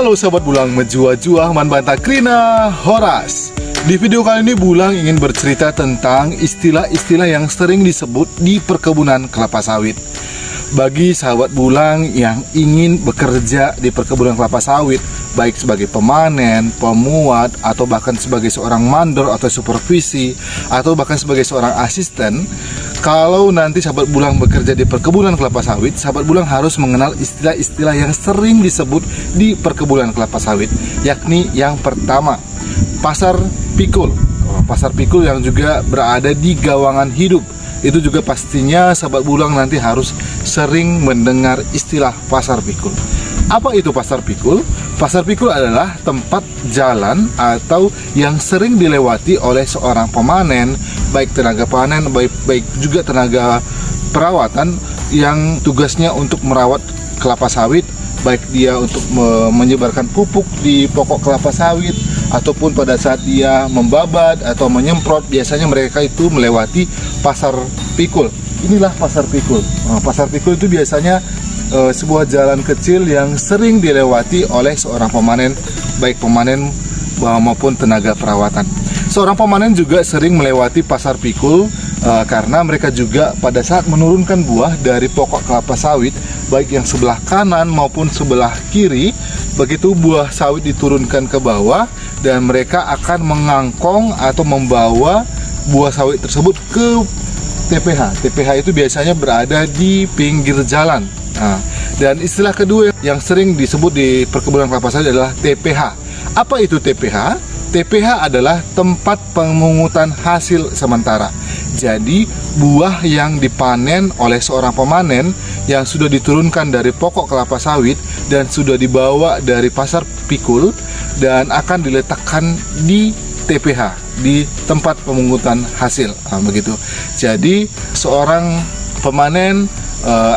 Halo sahabat Bulang Menjua-jua, Man Banta Krina Horas. Di video kali ini Bulang ingin bercerita tentang istilah-istilah yang sering disebut di perkebunan kelapa sawit. Bagi sahabat Bulang yang ingin bekerja di perkebunan kelapa sawit, baik sebagai pemanen, pemuat, atau bahkan sebagai seorang mandor atau supervisi, atau bahkan sebagai seorang asisten, kalau nanti sahabat Bulang bekerja di perkebunan kelapa sawit, sahabat Bulang harus mengenal istilah-istilah yang sering disebut di perkebunan kelapa sawit, yakni yang pertama, pasar pikul. Pasar pikul yang juga berada di gawangan hidup. Itu juga pastinya sahabat Bulang nanti harus sering mendengar istilah pasar pikul. Apa itu pasar pikul? Pasar pikul adalah tempat jalan atau yang sering dilewati oleh seorang pemanen, baik tenaga panen, baik juga tenaga perawatan yang tugasnya untuk merawat kelapa sawit, baik dia untuk menyebarkan pupuk di pokok kelapa sawit, ataupun pada saat dia membabat atau menyemprot, biasanya mereka itu melewati pasar pikul. Inilah pasar pikul. Pasar pikul itu biasanya sebuah jalan kecil yang sering dilewati oleh seorang pemanen, baik pemanen maupun tenaga perawatan. Seorang pemanen juga sering melewati pasar pikul karena mereka juga pada saat menurunkan buah dari pokok kelapa sawit, baik yang sebelah kanan maupun sebelah kiri, begitu buah sawit diturunkan ke bawah dan mereka akan mengangkong atau membawa buah sawit tersebut ke TPH. TPH itu biasanya berada di pinggir jalan. Dan istilah kedua yang sering disebut di perkebunan kelapa sawit adalah TPH. Apa itu TPH? TPH adalah tempat pemungutan hasil sementara. Jadi buah yang dipanen oleh seorang pemanen yang sudah diturunkan dari pokok kelapa sawit dan sudah dibawa dari pasar pikul dan akan diletakkan di TPH, di tempat pemungutan hasil. Begitu. Jadi seorang pemanen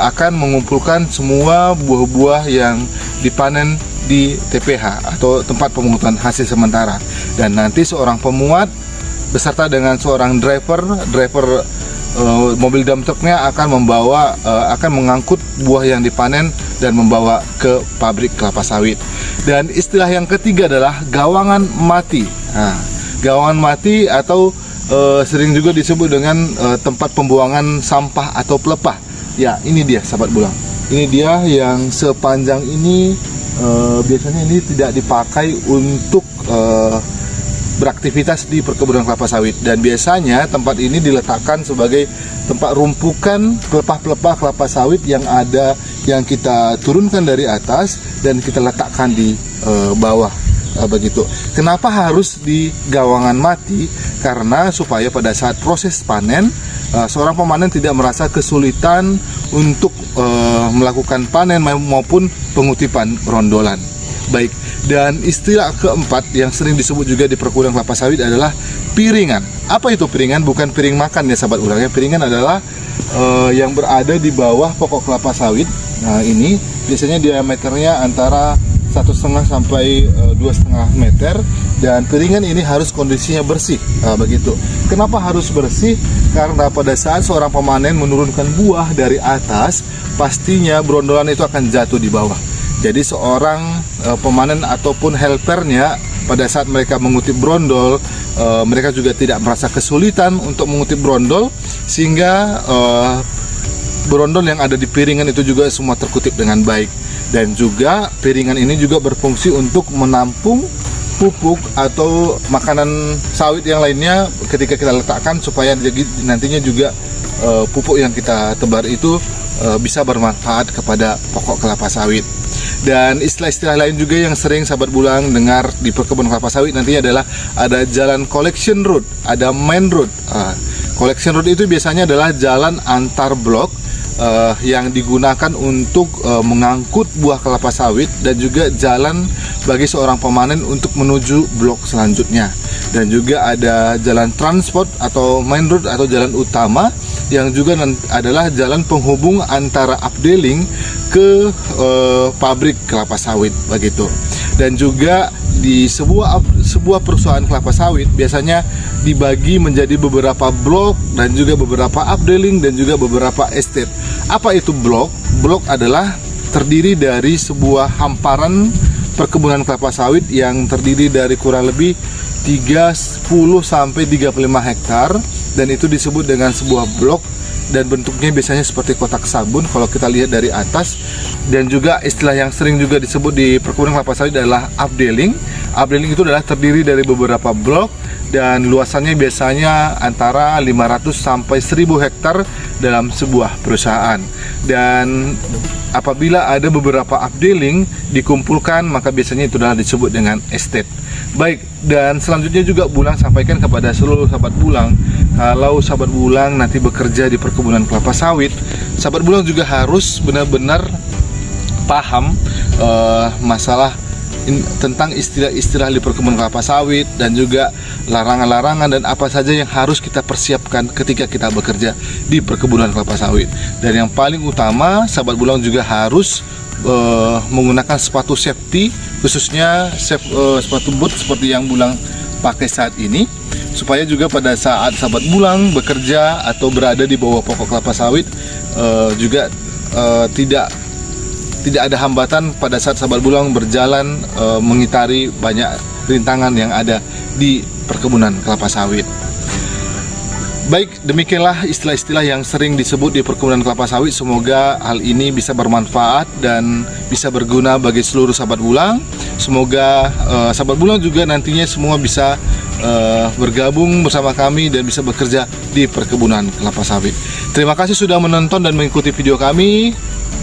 akan mengumpulkan semua buah-buah yang dipanen di TPH atau tempat pemungutan hasil sementara, dan nanti seorang pemuat beserta dengan seorang driver mobil dump trucknya akan mengangkut buah yang dipanen dan membawa ke pabrik kelapa sawit. Dan istilah yang ketiga adalah gawangan mati. Gawangan mati atau sering juga disebut dengan tempat pembuangan sampah atau pelepah. Ya, ini dia sahabat Bulang. Ini dia yang sepanjang ini, biasanya ini tidak dipakai untuk beraktivitas di perkebunan kelapa sawit, dan biasanya tempat ini diletakkan sebagai tempat rumpukan pelepah-pelepah kelapa sawit yang kita turunkan dari atas dan kita letakkan di bawah. Begitu. Kenapa harus di gawangan mati? Karena supaya pada saat proses panen, seorang pemanen tidak merasa kesulitan untuk melakukan panen maupun pengutipan rondolan. Baik. Dan istilah keempat yang sering disebut juga di perkebunan kelapa sawit adalah piringan. Apa itu piringan? Bukan piring makan ya sahabat Bulang. Piringan adalah yang berada di bawah pokok kelapa sawit. Nah, ini biasanya diameternya antara 1,5 sampai 2,5 meter, dan piringan ini harus kondisinya bersih. Begitu. Kenapa harus bersih? Karena pada saat seorang pemanen menurunkan buah dari atas, pastinya brondolan itu akan jatuh di bawah. Jadi seorang pemanen ataupun helpernya pada saat mereka mengutip brondol, mereka juga tidak merasa kesulitan untuk mengutip brondol, sehingga brondol yang ada di piringan itu juga semua terkutip dengan baik. Dan juga piringan ini juga berfungsi untuk menampung pupuk atau makanan sawit yang lainnya ketika kita letakkan, supaya nantinya juga pupuk yang kita tebar itu bisa bermanfaat kepada pokok kelapa sawit. Dan istilah-istilah lain juga yang sering sahabat Bulang dengar di perkebunan kelapa sawit nantinya adalah ada jalan collection road, ada main road. Collection road itu biasanya adalah jalan antar blok yang digunakan untuk mengangkut buah kelapa sawit, dan juga jalan bagi seorang pemanen untuk menuju blok selanjutnya. Dan juga ada jalan transport atau main road atau jalan utama yang juga adalah jalan penghubung antara updeling ke pabrik kelapa sawit begitu. Dan juga di sebuah perusahaan kelapa sawit biasanya dibagi menjadi beberapa blok dan juga beberapa updeling dan juga beberapa estate. Apa itu blok? Blok adalah terdiri dari sebuah hamparan perkebunan kelapa sawit yang terdiri dari kurang lebih 30 sampai 35 hektar, dan itu disebut dengan sebuah blok dan bentuknya biasanya seperti kotak sabun kalau kita lihat dari atas. Dan juga istilah yang sering juga disebut di perkebunan kelapa sawit adalah updeling. Updeling itu adalah terdiri dari beberapa blok dan luasannya biasanya antara 500 sampai 1000 hektar dalam sebuah perusahaan. Dan apabila ada beberapa updeling dikumpulkan, maka biasanya itu adalah disebut dengan estate. Baik, dan selanjutnya juga Bulang sampaikan kepada seluruh sahabat Bulang, kalau sahabat Bulang nanti bekerja di perkebunan kelapa sawit, sahabat Bulang juga harus benar-benar paham masalah tentang istilah-istilah di perkebunan kelapa sawit, dan juga larangan-larangan dan apa saja yang harus kita persiapkan ketika kita bekerja di perkebunan kelapa sawit. Dan yang paling utama, sahabat Bulang juga harus menggunakan sepatu safety, khususnya sepatu boot seperti yang Bulang pakai saat ini, supaya juga pada saat sahabat Bulang bekerja atau berada di bawah pokok kelapa sawit juga tidak ada hambatan pada saat sahabat Bulang berjalan mengitari banyak rintangan yang ada di perkebunan kelapa sawit. Baik, demikianlah istilah-istilah yang sering disebut di perkebunan kelapa sawit. Semoga hal ini bisa bermanfaat dan bisa berguna bagi seluruh sahabat Bulang. Semoga sahabat Bulang juga nantinya semua bisa bergabung bersama kami dan bisa bekerja di perkebunan kelapa sawit. Terima kasih sudah menonton dan mengikuti video kami.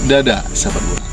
Dadah sahabat Bulang.